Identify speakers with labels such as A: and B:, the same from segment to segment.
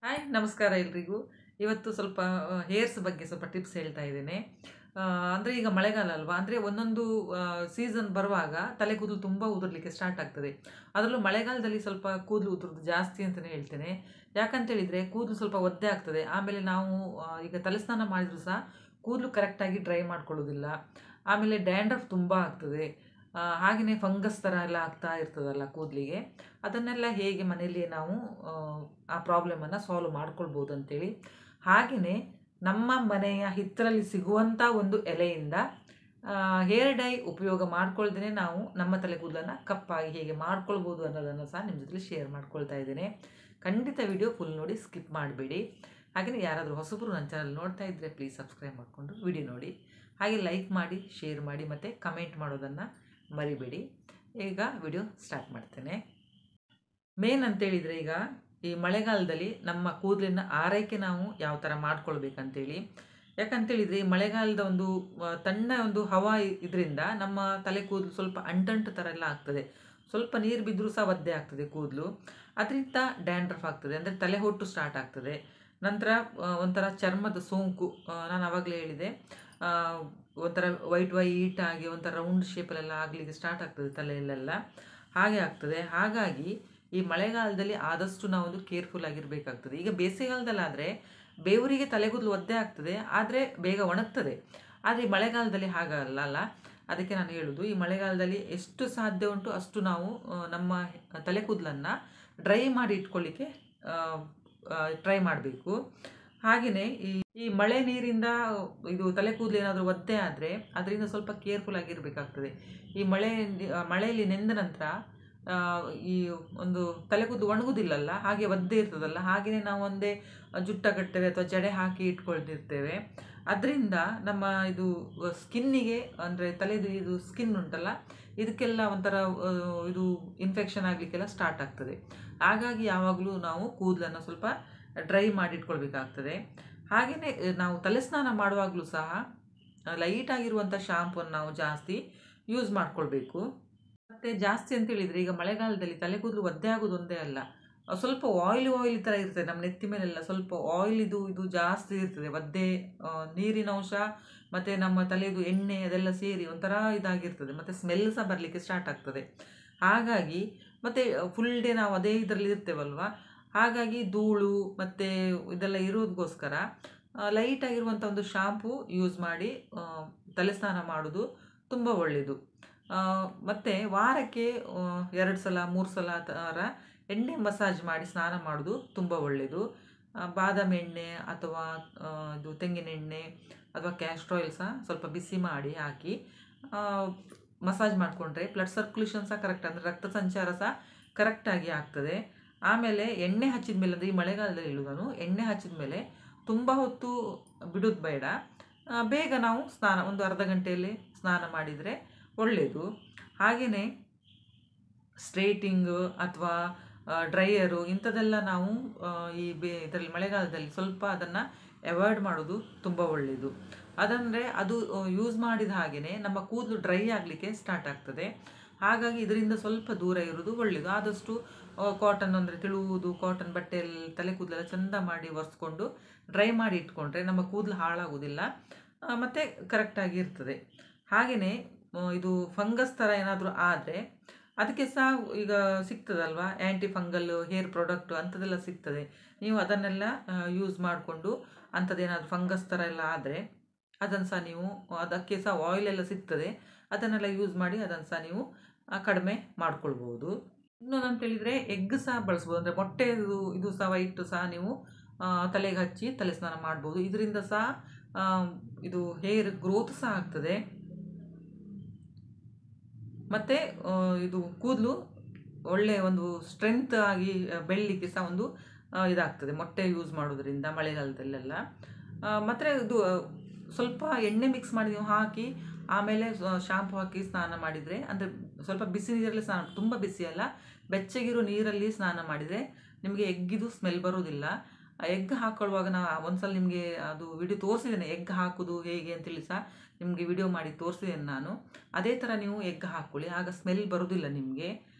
A: Hi ನಮಸ್ಕಾರ ಎಲ್ರಿಗೂ. ಇವತ್ತು ಸ್ವಲ್ಪ ಹೇರ್ಸ್ ಬಗ್ಗೆ ಸ್ವಲ್ಪ ಟಿಪ್ಸ್ ಹೇಳ್ತಾ ಇದ್ದೇನೆ. ಅಂದರೆ ಈಗ ಮಳೆಗಾಲ ಅಲ್ವಾ, ಅಂದರೆ ಒಂದೊಂದು ಸೀಸನ್ ಬರುವಾಗ ತಲೆ ಕೂದಲು ತುಂಬ ಉದುರಲಿಕ್ಕೆ ಸ್ಟಾರ್ಟ್ ಆಗ್ತದೆ. ಅದರಲ್ಲೂ ಮಳೆಗಾಲದಲ್ಲಿ ಸ್ವಲ್ಪ ಕೂದಲು ಉದುರೋದು ಜಾಸ್ತಿ ಅಂತಲೇ ಹೇಳ್ತೇನೆ. ಯಾಕಂತೇಳಿದರೆ ಕೂದಲು ಸ್ವಲ್ಪ ಒದ್ದೆ ಆಗ್ತದೆ. ಆಮೇಲೆ ನಾವು ಈಗ ತಲೆಸ್ನಾನ ಮಾಡಿದರೂ ಸಹ ಕೂದಲು ಕರೆಕ್ಟಾಗಿ ಡ್ರೈ ಮಾಡ್ಕೊಳ್ಳೋದಿಲ್ಲ. ಆಮೇಲೆ ಡ್ಯಾಂಡ್ರಫ್ ತುಂಬ ಆಗ್ತದೆ. ಹಾಗೆಯೇ ಫಂಗಸ್ ಥರ ಎಲ್ಲ ಆಗ್ತಾ ಇರ್ತದಲ್ಲ ಕೂದಲಿಗೆ. ಅದನ್ನೆಲ್ಲ ಹೇಗೆ ಮನೆಯಲ್ಲಿಯೇ ನಾವು ಆ ಪ್ರಾಬ್ಲಮನ್ನು ಸಾಲ್ವ್ ಮಾಡ್ಕೊಳ್ಬೋದು ಅಂತೇಳಿ. ಹಾಗೆಯೇ ನಮ್ಮ ಮನೆಯ ಹಿತ್ತಲಲ್ಲಿ ಸಿಗುವಂಥ ಒಂದು ಎಲೆಯಿಂದ ಹೇರ್ ಡೈ ಉಪಯೋಗ ಮಾಡ್ಕೊಳ್ದೇ ನಾವು ನಮ್ಮ ತಲೆ ಕೂದಲನ್ನು ಕಪ್ಪಾಗಿ ಹೇಗೆ ಮಾಡ್ಕೊಳ್ಬೋದು ಅನ್ನೋದನ್ನು ಸಹ ನಿಮ್ಮ ಜೊತೆ ಶೇರ್ ಮಾಡ್ಕೊಳ್ತಾ ಇದ್ದೇನೆ. ಖಂಡಿತ ವಿಡಿಯೋ ಫುಲ್ ನೋಡಿ, ಸ್ಕಿಪ್ ಮಾಡಬೇಡಿ. ಹಾಗೆಯೇ ಯಾರಾದರೂ ಹೊಸಬರು ನನ್ನ ಚಾನಲ್ ನೋಡ್ತಾ ಇದ್ದರೆ ಪ್ಲೀಸ್ ಸಬ್ಸ್ಕ್ರೈಬ್ ಮಾಡಿಕೊಂಡು ವಿಡಿಯೋ ನೋಡಿ. ಹಾಗೆ ಲೈಕ್ ಮಾಡಿ, ಶೇರ್ ಮಾಡಿ ಮತ್ತು ಕಮೆಂಟ್ ಮಾಡೋದನ್ನು ಮರಿಬೇಡಿ. ಈಗ ವಿಡಿಯೋ ಸ್ಟಾರ್ಟ್ ಮಾಡ್ತೇನೆ. ಮೇನ್ ಅಂತೇಳಿದರೆ, ಈಗ ಈ ಮಳೆಗಾಲದಲ್ಲಿ ನಮ್ಮ ಕೂದಲಿನ ಆರೈಕೆ ನಾವು ಯಾವ ಥರ ಮಾಡ್ಕೊಳ್ಬೇಕಂತೇಳಿ. ಯಾಕಂತೇಳಿದರೆ ಈ ಮಳೆಗಾಲದ ಒಂದು ತಣ್ಣ ಒಂದು ಹವಾ ಇದರಿಂದ ನಮ್ಮ ತಲೆ ಕೂದಲು ಸ್ವಲ್ಪ ಅಂಟಂಟು ಥರ ಎಲ್ಲ ಆಗ್ತದೆ. ಸ್ವಲ್ಪ ನೀರು ಬಿದ್ದರೂ ಸಹ ಒದ್ದೆ ಆಗ್ತದೆ ಕೂದಲು. ಅದರಿಂದ ಡ್ಯಾಂಡ್ರಫ್ ಆಗ್ತದೆ, ಅಂದರೆ ತಲೆ ಹೊಟ್ಟು ಸ್ಟಾರ್ಟ್ ಆಗ್ತದೆ. ನಂತರ ಒಂಥರ ಚರ್ಮದ ಸೋಂಕು, ನಾನು ಆವಾಗಲೇ ಹೇಳಿದೆ, ಒಂಥರ ವೈಟ್ ಆಗಿ ಒಂಥರ ರೌಂಡ್ ಶೇಪಲ್ಲೆಲ್ಲ ಆಗಲಿಕ್ಕೆ ಸ್ಟಾರ್ಟ್ ಆಗ್ತದೆ ತಲೆಯಲ್ಲೆಲ್ಲ. ಹಾಗೆ ಆಗ್ತದೆ. ಹಾಗಾಗಿ ಈ ಮಳೆಗಾಲದಲ್ಲಿ ಆದಷ್ಟು ನಾವೊಂದು ಕೇರ್ಫುಲ್ ಆಗಿರಬೇಕಾಗ್ತದೆ. ಈಗ ಬೇಸಿಗೆಗಾಲದಲ್ಲಾದರೆ ಬೇವರಿಗೆ ತಲೆಗೂದಲು ಒದ್ದೆ ಆಗ್ತದೆ, ಆದರೆ ಬೇಗ ಒಣಗ್ತದೆ. ಆದರೆ ಈ ಮಳೆಗಾಲದಲ್ಲಿ ಹಾಗಲ್ಲ. ಅದಕ್ಕೆ ನಾನು ಹೇಳೋದು, ಈ ಮಳೆಗಾಲದಲ್ಲಿ ಎಷ್ಟು ಸಾಧ್ಯ ಉಂಟು ಅಷ್ಟು ನಾವು ನಮ್ಮ ತಲೆ ಕೂದಲನ್ನು ಡ್ರೈ ಮಾಡಿ ಇಟ್ಕೊಳ್ಳಿಕ್ಕೆ ಟ್ರೈ ಮಾಡಬೇಕು. ಹಾಗೆಯೇ ಈ ಮಳೆ ನೀರಿಂದ ಇದು ತಲೆ ಕೂದಲು ಏನಾದರೂ ಒದ್ದೆ ಆದರೆ ಅದರಿಂದ ಸ್ವಲ್ಪ ಕೇರ್ಫುಲ್ ಆಗಿರಬೇಕಾಗ್ತದೆ. ಈ ಮಳೆಯಲ್ಲಿ ನೆಂದ ನಂತರ ಈ ಒಂದು ತಲೆ ಕೂದಲು ಒಣಗುವುದಿಲ್ಲಲ್ಲ, ಹಾಗೆ ಒದ್ದೆ ಇರ್ತದಲ್ಲ, ಹಾಗೆಯೇ ನಾವು ಒಂದೇ ಜುಟ್ಟ ಕಟ್ತೇವೆ ಅಥವಾ ಜಡೆ ಹಾಕಿ ಇಟ್ಕೊಳ್ತಿರ್ತೇವೆ. ಅದರಿಂದ ನಮ್ಮ ಇದು ಸ್ಕಿನ್ನಿಗೆ, ಅಂದರೆ ತಲೆದು ಇದು ಸ್ಕಿನ್ ಉಂಟಲ್ಲ, ಇದಕ್ಕೆಲ್ಲ ಒಂಥರ ಇದು ಇನ್ಫೆಕ್ಷನ್ ಆಗಲಿಕ್ಕೆಲ್ಲ ಸ್ಟಾರ್ಟ್ ಆಗ್ತದೆ. ಹಾಗಾಗಿ ಯಾವಾಗಲೂ ನಾವು ಕೂದಲನ್ನು ಸ್ವಲ್ಪ ಡ್ರೈ ಮಾಡಿಟ್ಕೊಳ್ಬೇಕಾಗ್ತದೆ. ಹಾಗೆಯೇ ನಾವು ತಲೆ ಸ್ನಾನ ಮಾಡುವಾಗಲೂ ಸಹ ಲೈಟಾಗಿರುವಂಥ ಶಾಂಪೂವನ್ನು ನಾವು ಜಾಸ್ತಿ ಯೂಸ್ ಮಾಡ್ಕೊಳ್ಬೇಕು. ಮತ್ತು ಜಾಸ್ತಿ ಅಂತೇಳಿದರೆ ಈಗ ಮಳೆಗಾಲದಲ್ಲಿ ತಲೆ ಕೂದಲು ಒದ್ದೆ ಆಗೋದು ಒಂದೇ ಅಲ್ಲ, ಸ್ವಲ್ಪ ಆಯಿಲಿ ಥರ ಇರ್ತದೆ. ನಮ್ಮ ನೆತ್ತಿ ಮೇಲೆಲ್ಲ ಸ್ವಲ್ಪ ಆಯಿಲ್ ಇದು ಜಾಸ್ತಿ ಇರ್ತದೆ. ಒದ್ದೆ ನೀರಿನ ಅಂಶ ಮತ್ತು ನಮ್ಮ ತಲೆದು ಎಣ್ಣೆ ಅದೆಲ್ಲ ಸೇರಿ ಒಂಥರ ಇದಾಗಿರ್ತದೆ. ಮತ್ತು ಸ್ಮೆಲ್ ಸಹ ಬರಲಿಕ್ಕೆ ಸ್ಟಾರ್ಟ್ ಆಗ್ತದೆ. ಹಾಗಾಗಿ ಮತ್ತು ಫುಲ್ ಡೇ ನಾವು ಅದೇ ಇದರಲ್ಲಿ ಇರ್ತೇವಲ್ವ, ಹಾಗಾಗಿ ಧೂಳು ಮತ್ತು ಇದೆಲ್ಲ ಇರೋದಕ್ಕೋಸ್ಕರ ಲೈಟಾಗಿರುವಂಥ ಒಂದು ಶಾಂಪೂ ಯೂಸ್ ಮಾಡಿ ತಲೆ ಸ್ನಾನ ಮಾಡೋದು ತುಂಬ ಒಳ್ಳೆಯದು. ಮತ್ತು ವಾರಕ್ಕೆ 2 ಸಲ 3 ಸಲ ಥರ ಎಣ್ಣೆ ಮಸಾಜ್ ಮಾಡಿ ಸ್ನಾನ ಮಾಡೋದು ತುಂಬ ಒಳ್ಳೆಯದು. ಬಾದಾಮಿ ಎಣ್ಣೆ ಅಥವಾ ಇದು ತೆಂಗಿನ ಎಣ್ಣೆ ಅಥವಾ ಕ್ಯಾಸ್ಟ್ರ್ ಆಯಿಲ್ ಸಹ ಸ್ವಲ್ಪ ಬಿಸಿ ಮಾಡಿ ಹಾಕಿ ಮಸಾಜ್ ಮಾಡಿಕೊಂಡ್ರೆ ಬ್ಲಡ್ ಸರ್ಕ್ಯುಲೇಷನ್ ಸಹ ಕರೆಕ್ಟ್, ಅಂದರೆ ರಕ್ತ ಸಂಚಾರ ಸಹ ಕರೆಕ್ಟಾಗಿ ಆಗ್ತದೆ. ಆಮೇಲೆ ಎಣ್ಣೆ ಹಚ್ಚಿದ ಮೇಲೆ, ಅಂದರೆ ಈ ಮಳೆಗಾಲದಲ್ಲಿ ಹೇಳೋದು ನಾನು, ಎಣ್ಣೆ ಹಚ್ಚಿದ ಮೇಲೆ ತುಂಬ ಹೊತ್ತು ಬಿಡೋದು ಬೇಡ. ಬೇಗ ನಾವು ಸ್ನಾನ, ಒಂದು ಅರ್ಧ ಗಂಟೆಯಲ್ಲಿ ಸ್ನಾನ ಮಾಡಿದರೆ ಒಳ್ಳೆಯದು. ಹಾಗೆಯೇ ಸ್ಟ್ರೈಟಿಂಗು ಅಥವಾ ಡ್ರೈಯರು ಇಂಥದ್ದೆಲ್ಲ ನಾವು ಇದರಲ್ಲಿ ಮಳೆಗಾಲದಲ್ಲಿ ಸ್ವಲ್ಪ ಅದನ್ನು ಅವಾಯ್ಡ್ ಮಾಡೋದು ತುಂಬ ಒಳ್ಳೆಯದು. ಅದಂದರೆ ಅದು ಯೂಸ್ ಮಾಡಿದ ಹಾಗೆಯೇ ನಮ್ಮ ಕೂದಲು ಡ್ರೈ ಆಗಲಿಕ್ಕೆ ಸ್ಟಾರ್ಟ್ ಆಗ್ತದೆ. ಹಾಗಾಗಿ ಇದರಿಂದ ಸ್ವಲ್ಪ ದೂರ ಇರೋದು ಒಳ್ಳೆಯದು. ಆದಷ್ಟು ಕಾಟನ್, ಅಂದರೆ ತಿಳುವುದು ಕಾಟನ್ ಬಟ್ಟೆಯಲ್ಲಿ ತಲೆ ಕೂದಲೆಲ್ಲ ಚೆಂದ ಮಾಡಿ ಒರೆಸ್ಕೊಂಡು ಡ್ರೈ ಮಾಡಿ ಇಟ್ಕೊಂಡ್ರೆ ನಮ್ಮ ಕೂದಲು ಹಾಳಾಗೋದಿಲ್ಲ ಮತ್ತು ಕರೆಕ್ಟಾಗಿ ಇರ್ತದೆ. ಹಾಗೆಯೇ ಇದು ಫಂಗಸ್ ಥರ ಏನಾದರೂ ಆದರೆ ಅದಕ್ಕೆ ಸಹ ಈಗ ಸಿಗ್ತದಲ್ವ, ಆ್ಯಂಟಿ ಫಂಗಲ್ ಹೇರ್ ಪ್ರಾಡಕ್ಟು ಅಂಥದ್ದೆಲ್ಲ ಸಿಗ್ತದೆ. ನೀವು ಅದನ್ನೆಲ್ಲ ಯೂಸ್ ಮಾಡಿಕೊಂಡು ಅಂಥದ್ದೇನಾದರೂ ಫಂಗಸ್ ಥರ ಎಲ್ಲ ಆದರೆ ಅದನ್ನು ಸಹ ನೀವು, ಅದಕ್ಕೆ ಸಹ ಆಯಿಲೆಲ್ಲ ಸಿಗ್ತದೆ, ಅದನ್ನೆಲ್ಲ ಯೂಸ್ ಮಾಡಿ ಅದನ್ನು ಸಹ ನೀವು ಕಡಿಮೆ ಮಾಡ್ಕೊಳ್ಬೋದು. ಇನ್ನೊಂದು ಅಂತೇಳಿದರೆ ಎಗ್ ಸಹ ಬಳಸ್ಬೋದು, ಅಂದರೆ ಮೊಟ್ಟೆದು ಇದು ಸಹ ವೈಟ್ ಸಹ ನೀವು ತಲೆಗೆ ಹಚ್ಚಿ ತಲೆ ಸ್ನಾನ ಮಾಡ್ಬೋದು. ಇದರಿಂದ ಸಹ ಇದು ಹೇರ್ ಗ್ರೋತ್ ಸಹ ಆಗ್ತದೆ ಮತ್ತು ಇದು ಕೂದಲು ಒಳ್ಳೆಯ ಒಂದು ಸ್ಟ್ರೆಂತ್ ಆಗಿ ಬೆಳಲಿಕ್ಕೆ ಸಹ ಒಂದು ಇದಾಗ್ತದೆ ಮೊಟ್ಟೆ ಯೂಸ್ ಮಾಡೋದ್ರಿಂದ ಮಳೆಗಾಲದಲ್ಲೆಲ್ಲ. ಮತ್ತು ಇದು ಸ್ವಲ್ಪ ಎಣ್ಣೆ ಮಿಕ್ಸ್ ಮಾಡಿ ನೀವು ಹಾಕಿ ಆಮೇಲೆ ಶಾಂಪು ಹಾಕಿ ಸ್ನಾನ ಮಾಡಿದರೆ, ಅಂದರೆ ಸ್ವಲ್ಪ ಬಿಸಿ ನೀರಲ್ಲಿ ಸ್ನಾನ, ತುಂಬ ಬಿಸಿ ಅಲ್ಲ, ಬೆಚ್ಚಗಿರೋ ನೀರಲ್ಲಿ ಸ್ನಾನ ಮಾಡಿದರೆ ನಿಮಗೆ ಎಗ್ಗಿದು ಸ್ಮೆಲ್ ಬರೋದಿಲ್ಲ. ಎಗ್ ಹಾಕ್ಕೊಳ್ಳುವಾಗ ನಾನು ಒಂದ್ಸಲ ನಿಮಗೆ ಅದು ವಿಡಿಯೋ ತೋರಿಸಿದ್ದೇನೆ, ಎಗ್ ಹಾಕೋದು ಹೇಗೆ ಅಂತೇಳಿ ಸಹ ನಿಮಗೆ ವಿಡಿಯೋ ಮಾಡಿ ತೋರಿಸಿದ್ದೇನೆ ನಾನು. ಅದೇ ಥರ ನೀವು ಎಗ್ ಹಾಕ್ಕೊಳ್ಳಿ, ಆಗ ಸ್ಮೆಲ್ ಬರೋದಿಲ್ಲ ನಿಮಗೆ.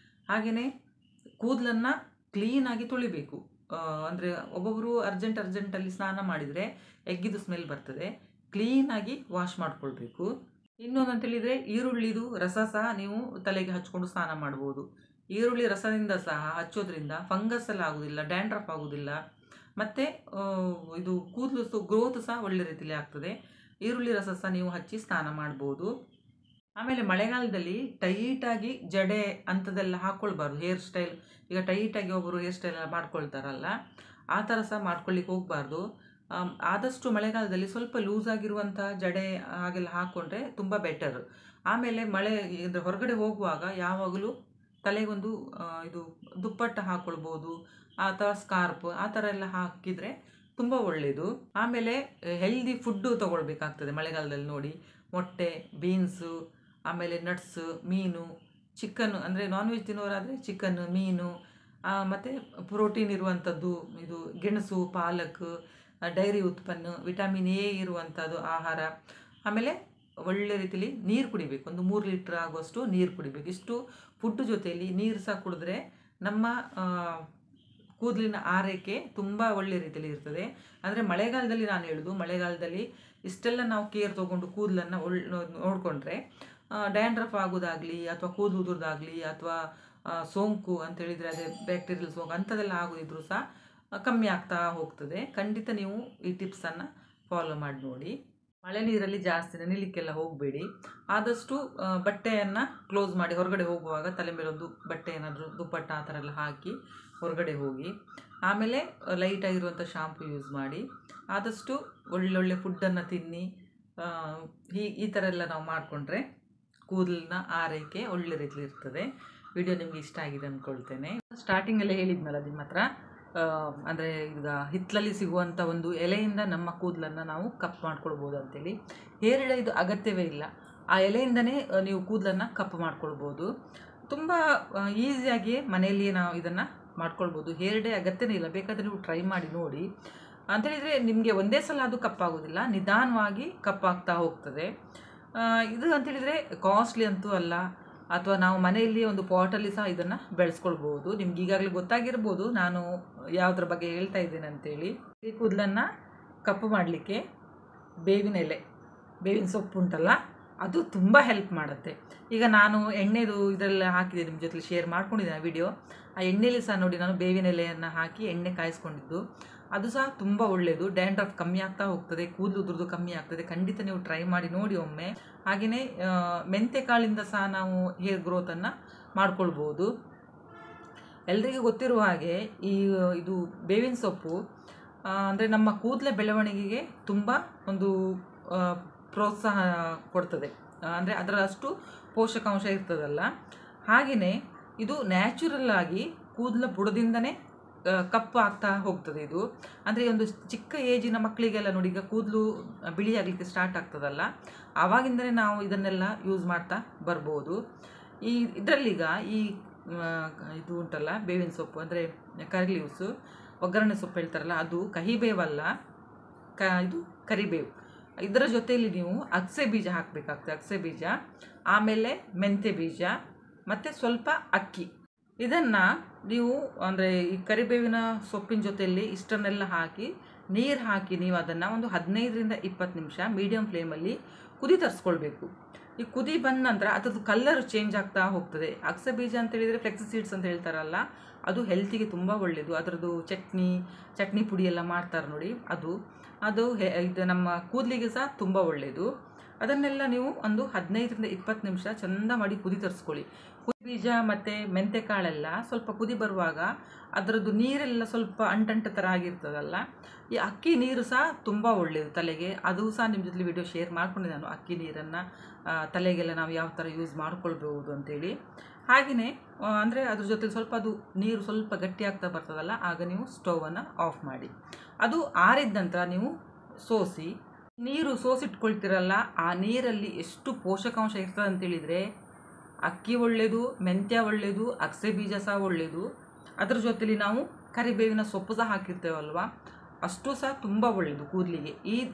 A: ಹಾಗೆಯೇ ಕೂದಲನ್ನು ಕ್ಲೀನಾಗಿ ತೊಳಿಬೇಕು. ಅಂದರೆ ಒಬ್ಬೊಬ್ಬರು ಅರ್ಜೆಂಟಲ್ಲಿ ಸ್ನಾನ ಮಾಡಿದರೆ ಎಗ್ಗಿದು ಸ್ಮೆಲ್ ಬರ್ತದೆ. ಕ್ಲೀನಾಗಿ ವಾಶ್ ಮಾಡ್ಕೊಳ್ಬೇಕು. ಇನ್ನೊಂದು ಅಂತೇಳಿದರೆ ಈರುಳ್ಳಿದು ರಸ ಸಹ ನೀವು ತಲೆಗೆ ಹಚ್ಕೊಂಡು ಸ್ನಾನ ಮಾಡ್ಬೋದು. ಈರುಳ್ಳಿ ರಸದಿಂದ ಸಹ ಹಚ್ಚೋದ್ರಿಂದ ಫಂಗಸ್ ಎಲ್ಲ ಆಗೋದಿಲ್ಲ, ಡ್ಯಾಂಡ್ರಫ್ ಆಗೋದಿಲ್ಲ, ಮತ್ತು ಇದು ಕೂದಲು ಗ್ರೋತ್ ಸಹ ಒಳ್ಳೆ ರೀತಿಯಲ್ಲಿ ಆಗ್ತದೆ. ಈರುಳ್ಳಿ ರಸ ಸಹ ನೀವು ಹಚ್ಚಿ ಸ್ನಾನ ಮಾಡ್ಬೋದು. ಆಮೇಲೆ ಮಳೆಗಾಲದಲ್ಲಿ ಟೈಟಾಗಿ ಜಡೆ ಅಂಥದ್ದೆಲ್ಲ ಹಾಕ್ಕೊಳ್ಬಾರ್ದು. ಹೇರ್ ಸ್ಟೈಲ್ ಈಗ ಟೈಟಾಗಿ ಒಬ್ಬರು ಹೇರ್ ಸ್ಟೈಲ್ ಎಲ್ಲ ಮಾಡ್ಕೊಳ್ತಾರಲ್ಲ, ಆ ಥರ ಸಹ ಮಾಡ್ಕೊಳ್ಳಿಕ್ಕೆ ಹೋಗಬಾರ್ದು. ಆದಷ್ಟು ಮಳೆಗಾಲದಲ್ಲಿ ಸ್ವಲ್ಪ ಲೂಸ್ ಆಗಿರುವಂಥ ಜಡೆ ಹಾಗೆಲ್ಲ ಹಾಕ್ಕೊಂಡ್ರೆ ತುಂಬ ಬೆಟರ್. ಆಮೇಲೆ ಅಂದರೆ ಹೊರಗಡೆ ಹೋಗುವಾಗ ಯಾವಾಗಲೂ ತಲೆಗೊಂದು ಇದು ದುಪ್ಪಟ್ಟ ಹಾಕ್ಕೊಳ್ಬೋದು, ಅಥವಾ ಸ್ಕಾರ್ಪ್ ಆ ಥರ ಎಲ್ಲ ಹಾಕಿದರೆ ತುಂಬ ಒಳ್ಳೆಯದು. ಆಮೇಲೆ ಹೆಲ್ದಿ ಫುಡ್ಡು ತೊಗೊಳ್ಬೇಕಾಗ್ತದೆ ಮಳೆಗಾಲದಲ್ಲಿ. ನೋಡಿ, ಮೊಟ್ಟೆ, ಬೀನ್ಸು, ಆಮೇಲೆ ನಟ್ಸ್, ಮೀನು, ಚಿಕನ್ನು, ಅಂದರೆ ನಾನ್ ವೆಜ್ ತಿನ್ನೋರಾದರೆ ಚಿಕನ್, ಮೀನು, ಮತ್ತು ಪ್ರೋಟೀನ್ ಇರುವಂಥದ್ದು ಇದು ಗೆಣಸು, ಪಾಲಕ್, ಡೈರಿ ಉತ್ಪನ್ನ, ವಿಟಮಿನ್ ಎ ಇರುವಂಥದ್ದು ಆಹಾರ. ಆಮೇಲೆ ಒಳ್ಳೆ ರೀತಿಯಲ್ಲಿ ನೀರು ಕುಡಿಬೇಕು. ಒಂದು 3 ಲೀಟ್ರ್ ಆಗುವಷ್ಟು ನೀರು ಕುಡಿಬೇಕು. ಇಷ್ಟು ಫುಡ್ ಜೊತೆಯಲ್ಲಿ ನೀರು ಸಹ ಕುಡಿದ್ರೆ ನಮ್ಮ ಕೂದಲಿನ ಆರೈಕೆ ತುಂಬ ಒಳ್ಳೆ ರೀತಿಯಲ್ಲಿ ಇರ್ತದೆ. ಅಂದರೆ ಮಳೆಗಾಲದಲ್ಲಿ ನಾನು ಹೇಳೋದು, ಮಳೆಗಾಲದಲ್ಲಿ ಇಷ್ಟೆಲ್ಲ ನಾವು ಕೇರ್ ತೊಗೊಂಡು ಕೂದಲನ್ನು ನೋಡಿಕೊಂಡ್ರೆ ಡ್ಯಾಂಡ್ರಫ್ ಆಗೋದಾಗಲಿ, ಅಥವಾ ಕೂದಲು ಉದುರೋದಾಗಲಿ, ಅಥವಾ ಸೋಂಕು ಅಂತೇಳಿದರೆ ಅದೇ ಬ್ಯಾಕ್ಟೀರಿಯಲ್ ಸೋಂಕು ಅಂಥದ್ದೆಲ್ಲ ಆಗೋದಿದ್ರು ಸಹ ಕಮ್ಮಿ ಆಗ್ತಾ ಹೋಗ್ತದೆ. ಖಂಡಿತ ನೀವು ಈ ಟಿಪ್ಸನ್ನು ಫಾಲೋ ಮಾಡಿ ನೋಡಿ. ಮಳೆ ನೀರಲ್ಲಿ ಜಾಸ್ತಿ ನೆನೆಯಲಿಕ್ಕೆಲ್ಲ ಹೋಗಬೇಡಿ. ಆದಷ್ಟು ಬಟ್ಟೆಯನ್ನು ಕ್ಲೋಸ್ ಮಾಡಿ ಹೊರಗಡೆ ಹೋಗುವಾಗ ತಲೆ ಮೇಲೆ ಒಂದು ಬಟ್ಟೆ ಏನಾದರೂ ದುಪ್ಪಟ್ಟ ಆ ಥರ ಎಲ್ಲ ಹಾಕಿ ಹೊರಗಡೆ ಹೋಗಿ. ಆಮೇಲೆ ಲೈಟಾಗಿರುವಂಥ ಶಾಂಪು ಯೂಸ್ ಮಾಡಿ. ಆದಷ್ಟು ಒಳ್ಳೊಳ್ಳೆ ಫುಡ್ಡನ್ನು ತಿನ್ನಿ. ಈ ಥರ ಎಲ್ಲ ನಾವು ಮಾಡಿಕೊಂಡ್ರೆ ಕೂದಲಿನ ಆರೈಕೆ ಒಳ್ಳೆ ರೀತಿಲಿ ಇರ್ತದೆ. ವಿಡಿಯೋ ನಿಮಗೆ ಇಷ್ಟ ಆಗಿದೆ ಅಂದ್ಕೊಳ್ತೇನೆ. ಸ್ಟಾರ್ಟಿಂಗಲ್ಲೇ ಹೇಳಿದ್ನಲ್ಲ ನಿಮ್ಮ ಹತ್ರ, ಅಂದರೆ ಈಗ ಹಿತ್ತಲಲ್ಲಿ ಸಿಗುವಂಥ ಒಂದು ಎಲೆಯಿಂದ ನಮ್ಮ ಕೂದಲನ್ನು ನಾವು ಕಪ್ ಮಾಡ್ಕೊಳ್ಬೋದು ಅಂತೇಳಿ. ಹೇರ್ ಡೈ ಇದು ಅಗತ್ಯವೇ ಇಲ್ಲ, ಆ ಎಲೆಯಿಂದನೇ ನೀವು ಕೂದಲನ್ನು ಕಪ್ ಮಾಡ್ಕೊಳ್ಬೋದು. ತುಂಬ ಈಸಿಯಾಗಿ ಮನೆಯಲ್ಲಿಯೇ ನಾವು ಇದನ್ನು ಮಾಡ್ಕೊಳ್ಬೋದು. ಹೇರ್ ಡೈ ಅಗತ್ಯವೇ ಇಲ್ಲ, ಬೇಕಾದರೆ ನೀವು ಟ್ರೈ ಮಾಡಿ ನೋಡಿ. ಅಂತೇಳಿದರೆ ನಿಮಗೆ ಒಂದೇ ಸಲ ಅದು ಕಪ್ಪಾಗೋದಿಲ್ಲ, ನಿಧಾನವಾಗಿ ಕಪ್ಪಾಗ್ತಾ ಹೋಗ್ತದೆ. ಇದು ಅಂತೇಳಿದರೆ ಕಾಸ್ಟ್ಲಿ ಅಂತೂ ಅಲ್ಲ, ಅಥವಾ ನಾವು ಮನೆಯಲ್ಲಿ ಒಂದು ಪಾಟಲ್ಲಿ ಸಹ ಇದನ್ನು ಬೆಳೆಸ್ಕೊಳ್ಬೋದು. ನಿಮ್ಗೆ ಈಗಾಗಲೇ ಗೊತ್ತಾಗಿರ್ಬೋದು ನಾನು ಯಾವುದ್ರ ಬಗ್ಗೆ ಹೇಳ್ತಾ ಇದ್ದೇನೆ ಅಂತೇಳಿ. ಈ ಕೂದಲನ್ನು ಕಪ್ಪು ಮಾಡಲಿಕ್ಕೆ ಬೇವಿನ ಸೊಪ್ಪು ಉಂಟಲ್ಲ, ಅದು ತುಂಬ ಹೆಲ್ಪ್ ಮಾಡುತ್ತೆ. ಈಗ ನಾನು ಎಣ್ಣೆದು ಇದೆಲ್ಲ ಹಾಕಿದೆ, ನಿಮ್ಮ ಜೊತೆ ಶೇರ್ ಮಾಡ್ಕೊಂಡಿದ್ದೇನೆ ವಿಡಿಯೋ. ಆ ಎಣ್ಣೆಯಲ್ಲಿ ಸಹ ನೋಡಿ, ನಾನು ಬೇವಿನ ಎಲೆಯನ್ನು ಹಾಕಿ ಎಣ್ಣೆ ಕಾಯಿಸ್ಕೊಂಡಿದ್ದು, ಅದು ಸಹ ತುಂಬ ಒಳ್ಳೆಯದು. ಡ್ಯಾಂಡ್ರಫ್ ಕಮ್ಮಿ ಆಗ್ತಾ ಹೋಗ್ತದೆ, ಕೂದಲು ಉದುರೋದು ಕಮ್ಮಿ ಆಗ್ತದೆ. ಖಂಡಿತ ನೀವು ಟ್ರೈ ಮಾಡಿ ನೋಡಿ ಒಮ್ಮೆ. ಹಾಗೆಯೇ ಮೆಂತ್ಯ ಕಾಳಿಂದ ಸಹ ನಾವು ಹೇರ್ ಗ್ರೋತನ್ನು ಮಾಡ್ಕೊಳ್ಬೋದು. ಎಲ್ರಿಗೂ ಗೊತ್ತಿರುವ ಹಾಗೆ ಇದು ಬೇವಿನ ಸೊಪ್ಪು ಅಂದರೆ ನಮ್ಮ ಕೂದಲ ಬೆಳವಣಿಗೆಗೆ ತುಂಬ ಒಂದು ಪ್ರೋತ್ಸಾಹ ಕೊಡ್ತದೆ. ಅಂದರೆ ಅದರಷ್ಟು ಪೋಷಕಾಂಶ ಇರ್ತದಲ್ಲ. ಹಾಗೆಯೇ ಇದು ನ್ಯಾಚುರಲ್ ಆಗಿ ಕೂದಲ ಬುಡದಿಂದನೇ ಕಪ್ಪು ಆಗ್ತಾ ಹೋಗ್ತದೆ. ಇದು ಅಂದರೆ ಒಂದು ಚಿಕ್ಕ ಏಜಿನ ಮಕ್ಕಳಿಗೆಲ್ಲ ನೋಡಿ, ಈಗ ಕೂದಲು ಬಿಳಿ ಆಗಲಿಕ್ಕೆ ಸ್ಟಾರ್ಟ್ ಆಗ್ತದಲ್ಲ, ಆವಾಗಿಂದಲೇ ನಾವು ಇದನ್ನೆಲ್ಲ ಯೂಸ್ ಮಾಡ್ತಾ ಬರ್ಬೋದು. ಇದರಲ್ಲೀಗ ಇದು ಉಂಟಲ್ಲ ಬೇವಿನ ಸೊಪ್ಪು, ಅಂದರೆ ಕರಿ ಲೀವ್ಸು, ಒಗ್ಗರಣೆ ಸೊಪ್ಪು ಹೇಳ್ತಾರಲ್ಲ, ಅದು ಕಹಿಬೇವಲ್ಲ, ಇದು ಕರಿಬೇವು. ಇದರ ಜೊತೆಯಲ್ಲಿ ನೀವು ಅಗಸೆ ಬೀಜ ಹಾಕಬೇಕಾಗ್ತದೆ. ಅಗಸೆ ಬೀಜ, ಆಮೇಲೆ ಮೆಂತ್ಯ ಬೀಜ, ಮತ್ತು ಸ್ವಲ್ಪ ಅಕ್ಕಿ. ಇದನ್ನು ನೀವು ಅಂದರೆ ಈ ಕರಿಬೇವಿನ ಸೊಪ್ಪಿನ ಜೊತೆಯಲ್ಲಿ ಇಷ್ಟನ್ನೆಲ್ಲ ಹಾಕಿ ನೀರು ಹಾಕಿ ನೀವು ಅದನ್ನು ಒಂದು 15ರಿಂದ 20 ನಿಮಿಷ ಮೀಡಿಯಮ್ ಫ್ಲೇಮಲ್ಲಿ ಕುದಿ ತರಿಸ್ಕೊಳ್ಬೇಕು. ಈ ಕುದಿ ಬಂದ ನಂತರ ಅದರದ್ದು ಕಲ್ಲರ್ ಚೇಂಜ್ ಆಗ್ತಾ ಹೋಗ್ತದೆ. ಅಗಸೆ ಬೀಜ ಅಂತೇಳಿದರೆ ಫ್ಲೆಕ್ಸ್ ಸೀಡ್ಸ್ ಅಂತ ಹೇಳ್ತಾರಲ್ಲ, ಅದು ಹೆಲ್ತಿಗೆ ತುಂಬ ಒಳ್ಳೆಯದು. ಅದರದ್ದು ಚಟ್ನಿ ಪುಡಿ ಎಲ್ಲ ಮಾಡ್ತಾರೆ ನೋಡಿ, ಅದು ಇದು ನಮ್ಮ ಕೂದಲಿಗೆ ಸಹ ತುಂಬ ಒಳ್ಳೆಯದು. ಅದನ್ನೆಲ್ಲ ನೀವು ಒಂದು 15ರಿಂದ 20 ನಿಮಿಷ ಚೆಂದ ಮಾಡಿ ಕುದಿ ತರಿಸ್ಕೊಳ್ಳಿ. ಕುದಿ ಬೀಜ ಮತ್ತು ಮೆಂತ್ಯ ಕಾಳೆಲ್ಲ ಸ್ವಲ್ಪ ಕುದಿ ಬರುವಾಗ ಅದರದ್ದು ನೀರೆಲ್ಲ ಸ್ವಲ್ಪ ಅಂಟಂಟ ಥರ ಆಗಿರ್ತದಲ್ಲ, ಈ ಅಕ್ಕಿ ನೀರು ಸಹ ತುಂಬ ಒಳ್ಳೆಯದು ತಲೆಗೆ. ಅದು ಸಹ ನಿಮ್ಮ ಜೊತೆ ವಿಡಿಯೋ ಶೇರ್ ಮಾಡ್ಕೊಂಡೆ ನಾನು, ಅಕ್ಕಿ ನೀರನ್ನು ತಲೆಗೆಲ್ಲ ನಾವು ಯಾವ ಥರ ಯೂಸ್ ಮಾಡ್ಕೊಳ್ಬೋದು ಅಂತೇಳಿ. ಹಾಗೆಯೇ ಅಂದರೆ ಅದ್ರ ಜೊತೆ ಸ್ವಲ್ಪ ಅದು ನೀರು ಸ್ವಲ್ಪ ಗಟ್ಟಿ ಆಗ್ತಾ ಬರ್ತದಲ್ಲ, ಆಗ ನೀವು ಸ್ಟೌವನ್ನು ಆಫ್ ಮಾಡಿ. ಅದು ಆರಿದ ನಂತರ ನೀವು ನೀರು ಸೋಸಿಟ್ಕೊಳ್ತಿರಲ್ಲ, ಆ ನೀರಲ್ಲಿ ಎಷ್ಟು ಪೋಷಕಾಂಶ ಇರ್ತದೆ ಅಂತೇಳಿದರೆ, ಅಕ್ಕಿ ಒಳ್ಳೆಯದು, ಮೆಂತ್ಯ ಒಳ್ಳೆಯದು, ಅಗಸೆ ಬೀಜ ಸಹ ಒಳ್ಳೆಯದು. ಅದರ ಜೊತೆಲಿ ನಾವು ಕರಿಬೇವಿನ ಸೊಪ್ಪು ಸಹ ಹಾಕಿರ್ತೇವಲ್ವ, ಅಷ್ಟು ಸಹ ತುಂಬ ಒಳ್ಳೆಯದು ಕೂದಲಿಗೆ.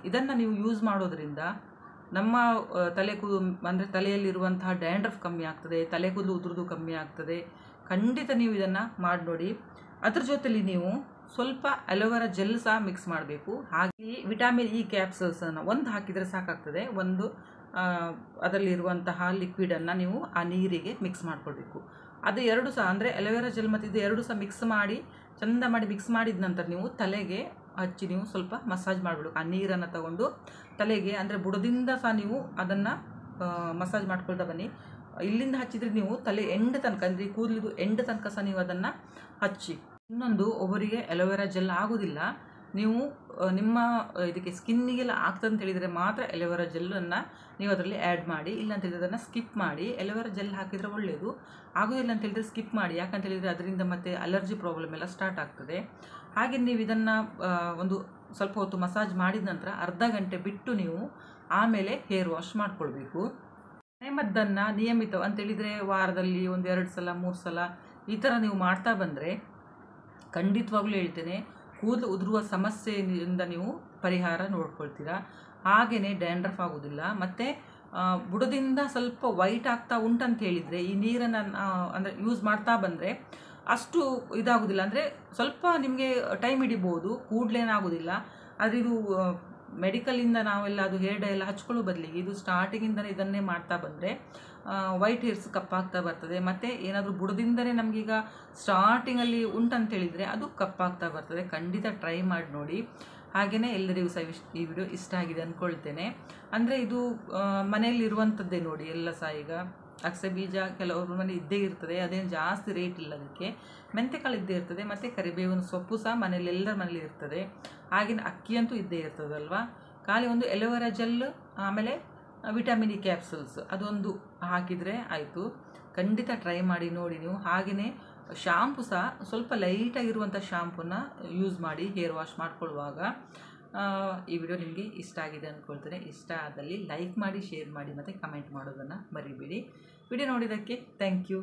A: ಇದನ್ನು ನೀವು ಯೂಸ್ ಮಾಡೋದ್ರಿಂದ ನಮ್ಮ ಅಂದರೆ ತಲೆಯಲ್ಲಿರುವಂತಹ ಡ್ಯಾಂಡ್ರಫ್ ಕಮ್ಮಿ ಆಗ್ತದೆ, ತಲೆ ಕೂದಲು ಉದುರೋದು ಕಮ್ಮಿ ಆಗ್ತದೆ. ಖಂಡಿತ ನೀವು ಇದನ್ನು ಮಾಡಿ ನೋಡಿ. ಅದ್ರ ಜೊತೆಲಿ ನೀವು ಸ್ವಲ್ಪ ಅಲೋವೆರಾ ಜೆಲ್ ಸಹ ಮಿಕ್ಸ್ ಮಾಡಬೇಕು. ಹಾಗೆ ವಿಟಮಿನ್ ಇ ಕ್ಯಾಪ್ಸೂಲ್ಸನ್ನು ಒಂದು ಹಾಕಿದರೆ ಸಾಕಾಗ್ತದೆ. ಒಂದು ಅದರಲ್ಲಿರುವಂತಹ ಲಿಕ್ವಿಡನ್ನು ನೀವು ಆ ನೀರಿಗೆ ಮಿಕ್ಸ್ ಮಾಡ್ಕೊಳ್ಬೇಕು. ಅದು ಎರಡು ಸಹ ಅಂದರೆ ಅಲೋವೆರಾ ಜೆಲ್ ಮತ್ತು ಇದು ಎರಡು ಸಹ ಮಿಕ್ಸ್ ಮಾಡಿ ಚೆಂದ ಮಾಡಿ ಮಿಕ್ಸ್ ಮಾಡಿದ ನಂತರ ನೀವು ತಲೆಗೆ ಹಚ್ಚಿ ನೀವು ಸ್ವಲ್ಪ ಮಸಾಜ್ ಮಾಡಿಬಿಡ್ಬೇಕು. ಆ ನೀರನ್ನು ತಗೊಂಡು ತಲೆಗೆ ಅಂದರೆ ಬುಡದಿಂದ ಸಹ ನೀವು ಅದನ್ನು ಮಸಾಜ್ ಮಾಡ್ಕೊಳ್ತಾ ಬನ್ನಿ. ಇಲ್ಲಿಂದ ಹಚ್ಚಿದರೆ ನೀವು ತಲೆ ಎಂಡ್ ತನಕ ಅಂದರೆ ಕೂದಲಿದು ಎಂಡ್ ತನಕ ಸಹ ನೀವು ಅದನ್ನು ಹಚ್ಚಿ. ಇನ್ನೊಂದು, ಒಬ್ಬರಿಗೆ ಅಲೋವೆರಾ ಜೆಲ್ ಆಗೋದಿಲ್ಲ, ನೀವು ನಿಮ್ಮ ಇದಕ್ಕೆ ಸ್ಕಿನ್ನಿಗೆಲ್ಲ ಆಗ್ತದೆ ಅಂತ ಹೇಳಿದರೆ ಮಾತ್ರ ಅಲೋವೆರಾ ಜೆಲ್ಲನ್ನು ನೀವು ಅದರಲ್ಲಿ ಆ್ಯಡ್ ಮಾಡಿ. ಇಲ್ಲ ಅಂತ ಹೇಳಿದರೆ ಅದನ್ನು ಸ್ಕಿಪ್ ಮಾಡಿ. ಅಲೋವೆರಾ ಜೆಲ್ ಹಾಕಿದರೆ ಒಳ್ಳೆಯದು. ಆಗೋದಿಲ್ಲ ಅಂತ ಹೇಳಿದರೆ ಸ್ಕಿಪ್ ಮಾಡಿ. ಯಾಕಂತ ಹೇಳಿದರೆ ಅದರಿಂದ ಮತ್ತೆ ಅಲರ್ಜಿ ಪ್ರಾಬ್ಲಮ್ ಎಲ್ಲ ಸ್ಟಾರ್ಟ್ ಆಗ್ತದೆ. ಹಾಗೆ ನೀವು ಇದನ್ನು ಒಂದು ಸ್ವಲ್ಪ ಹೊತ್ತು ಮಸಾಜ್ ಮಾಡಿದ ನಂತರ ಅರ್ಧ ಗಂಟೆ ಬಿಟ್ಟು ನೀವು ಆಮೇಲೆ ಹೇರ್ ವಾಶ್ ಮಾಡಿಕೊಳ್ಬೇಕು. ಮನೆಮದ್ದನ್ನು ನಿಯಮಿತ ಅಂತೇಳಿದರೆ ವಾರದಲ್ಲಿ 1-2 ಸಲ 3 ಸಲ ಈ ಥರ ನೀವು ಮಾಡ್ತಾ ಬಂದರೆ ಖಂಡಿತವಾಗ್ಲೂ ಹೇಳ್ತೇನೆ, ಕೂದಲು ಉದುರುವ ಸಮಸ್ಯೆಯಿಂದ ನೀವು ಪರಿಹಾರ ನೋಡ್ಕೊಳ್ತೀರಾ. ಹಾಗೆಯೇ ಡ್ಯಾಂಡ್ರಫ್ ಆಗೋದಿಲ್ಲ. ಮತ್ತು ಬುಡದಿಂದ ಸ್ವಲ್ಪ ವೈಟ್ ಆಗ್ತಾ ಉಂಟಂತ ಹೇಳಿದರೆ ಈ ನೀರನ್ನು ಅಂದರೆ ಯೂಸ್ ಮಾಡ್ತಾ ಬಂದರೆ ಅಷ್ಟು ಇದಾಗೋದಿಲ್ಲ. ಅಂದರೆ ಸ್ವಲ್ಪ ನಿಮಗೆ ಟೈಮ್ ಹಿಡಿಬೋದು, ಕೂಡಲೇನಾಗೋದಿಲ್ಲ. ಆದರೆ ಇದು ಮೆಡಿಕಲಿಂದ ನಾವೆಲ್ಲ ಅದು ಹೇರ್ ಡೈ ಎಲ್ಲ ಹಚ್ಕೊಳ್ಳೋ ಬದಲಿಗೆ ಇದು ಸ್ಟಾರ್ಟಿಂಗಿಂದಲೇ ಇದನ್ನೇ ಮಾಡ್ತಾ ಬಂದರೆ ವೈಟ್ ಹೇರ್ಸ್ ಕಪ್ಪಾಗ್ತಾ ಬರ್ತದೆ. ಮತ್ತು ಏನಾದರೂ ಬುಡದಿಂದಲೇ ನಮಗೀಗ ಸ್ಟಾರ್ಟಿಂಗಲ್ಲಿ ಉಂಟಂತ ಹೇಳಿದರೆ ಅದು ಕಪ್ಪಾಗ್ತಾ ಬರ್ತದೆ. ಖಂಡಿತ ಟ್ರೈ ಮಾಡಿ ನೋಡಿ. ಹಾಗೆಯೇ ಎಲ್ಲರಿಗೂ ಸಹ ಈ ವಿಡಿಯೋ ಇಷ್ಟ ಆಗಿದೆ ಅಂದ್ಕೊಳ್ತೇನೆ. ಅಂದರೆ ಇದು ಮನೆಯಲ್ಲಿರುವಂಥದ್ದೇ ನೋಡಿ. ಎಲ್ಲ ಸಹ ಈಗ ಅಗಸೆ ಬೀಜ ಕೆಲವರು ಮನೆ ಇದ್ದೇ ಇರ್ತದೆ, ಅದೇನು ಜಾಸ್ತಿ ರೇಟ್ ಇಲ್ಲ ಅದಕ್ಕೆ. ಮೆಂತೆಕಾಳು ಇದ್ದೇ ಇರ್ತದೆ, ಮತ್ತು ಕರಿಬೇವಿನ ಸೊಪ್ಪು ಸಹ ಮನೇಲಿ ಎಲ್ಲರ ಮನೇಲಿ ಇರ್ತದೆ. ಹಾಗೆಯೇ ಅಕ್ಕಿ ಅಂತೂ ಇದ್ದೇ ಇರ್ತದಲ್ವ. ಖಾಲಿ ಒಂದು ಅಲೋವೆರಾ ಜೆಲ್ ಆಮೇಲೆ ವಿಟಮಿನ್ ಇ ಕ್ಯಾಪ್ಸೂಲ್ಸ್ ಅದೊಂದು ಹಾಕಿದರೆ ಆಯಿತು. ಖಂಡಿತ ಟ್ರೈ ಮಾಡಿ ನೋಡಿ ನೀವು. ಹಾಗೆಯೇ ಶಾಂಪು ಸಹ ಸ್ವಲ್ಪ ಲೈಟಾಗಿರುವಂಥ ಶಾಂಪೂನ ಯೂಸ್ ಮಾಡಿ ಹೇರ್ ವಾಶ್ ಮಾಡ್ಕೊಳ್ಳುವಾಗ. ಈ ವಿಡಿಯೋ ನಿಮಗೆ ಇಷ್ಟ ಆಗಿದೆ ಅಂದ್ಕೊಳ್ತೇನೆ. ಇಷ್ಟ ಆದಲ್ಲಿ ಲೈಕ್ ಮಾಡಿ, ಶೇರ್ ಮಾಡಿ ಮತ್ತು ಕಮೆಂಟ್ ಮಾಡೋದನ್ನು ಮರಿಬೇಡಿ. ವಿಡಿಯೋ ನೋಡಿದ್ದಕ್ಕೆ ಥ್ಯಾಂಕ್ ಯು.